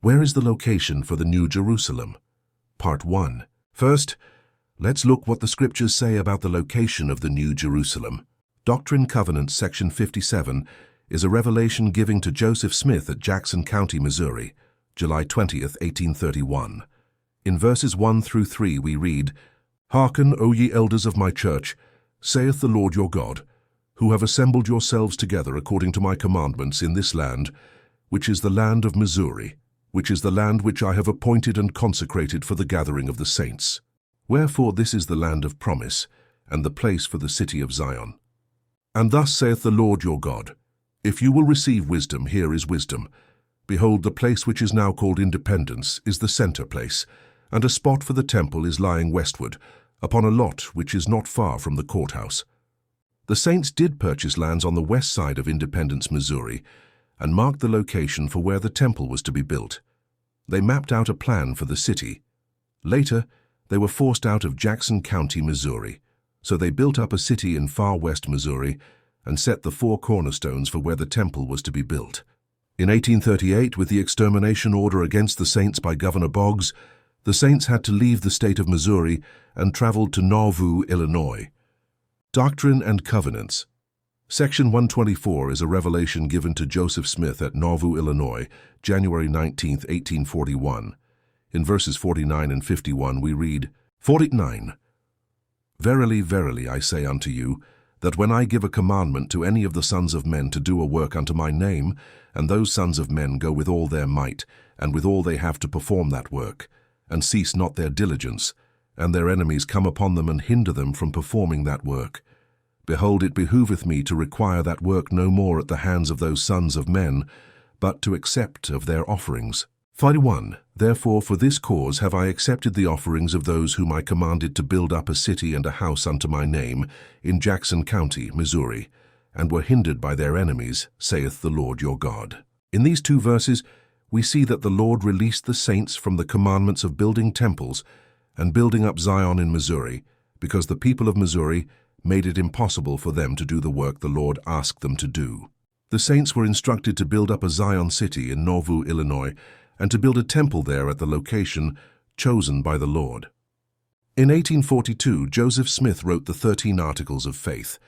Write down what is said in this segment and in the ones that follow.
Where is the location for the New Jerusalem? Part 1. First, let's look what the scriptures say about the location of the New Jerusalem. Doctrine Covenants, section 57, is a revelation given to Joseph Smith at Jackson County, Missouri, July 20th, 1831. In verses 1 through 3 we read, "Hearken, O ye elders of my church, saith the Lord your God, who have assembled yourselves together according to my commandments in this land, which is the land of Missouri, which is the land which I have appointed and consecrated for the gathering of the saints. Wherefore this is the land of promise, and the place for the city of Zion. And thus saith the Lord your God, if you will receive wisdom, here is wisdom. Behold, the place which is now called Independence is the center place, and a spot for the temple is lying westward, upon a lot which is not far from the courthouse." The saints did purchase lands on the west side of Independence, Missouri, and marked the location for where the temple was to be built. They mapped out a plan for the city. Later, they were forced out of Jackson County, Missouri, so they built up a city in far west Missouri and set the 4 cornerstones for where the temple was to be built. In 1838, with the extermination order against the saints by Governor Boggs, the saints had to leave the state of Missouri and traveled to Nauvoo, Illinois. Doctrine and Covenants. Section 124 is a revelation given to Joseph Smith at Nauvoo, Illinois, January 19, 1841. In verses 49 and 51 we read, 49. Verily, verily, I say unto you, that when I give a commandment to any of the sons of men to do a work unto my name, and those sons of men go with all their might, and with all they have to perform that work, and cease not their diligence, and their enemies come upon them and hinder them from performing that work, behold, it behooveth me to require that work no more at the hands of those sons of men, but to accept of their offerings. 41. Therefore for this cause have I accepted the offerings of those whom I commanded to build up a city and a house unto my name in Jackson County, Missouri, and were hindered by their enemies, saith the Lord your God. In these 2 verses, we see that the Lord released the saints from the commandments of building temples and building up Zion in Missouri, because the people of Missouri made it impossible for them to do the work the Lord asked them to do. The saints were instructed to build up a Zion city in Nauvoo, Illinois, and to build a temple there at the location chosen by the Lord. In 1842, Joseph Smith wrote the 13 Articles of Faith.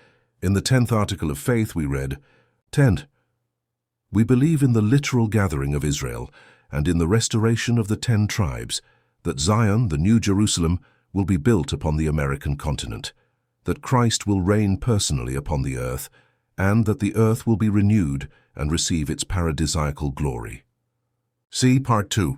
In the 10th Article of Faith we read, 10. We believe in the literal gathering of Israel and in the restoration of the 10 tribes, that Zion, the New Jerusalem, will be built upon the American continent, that Christ will reign personally upon the earth, and that the earth will be renewed and receive its paradisiacal glory. See Part 2.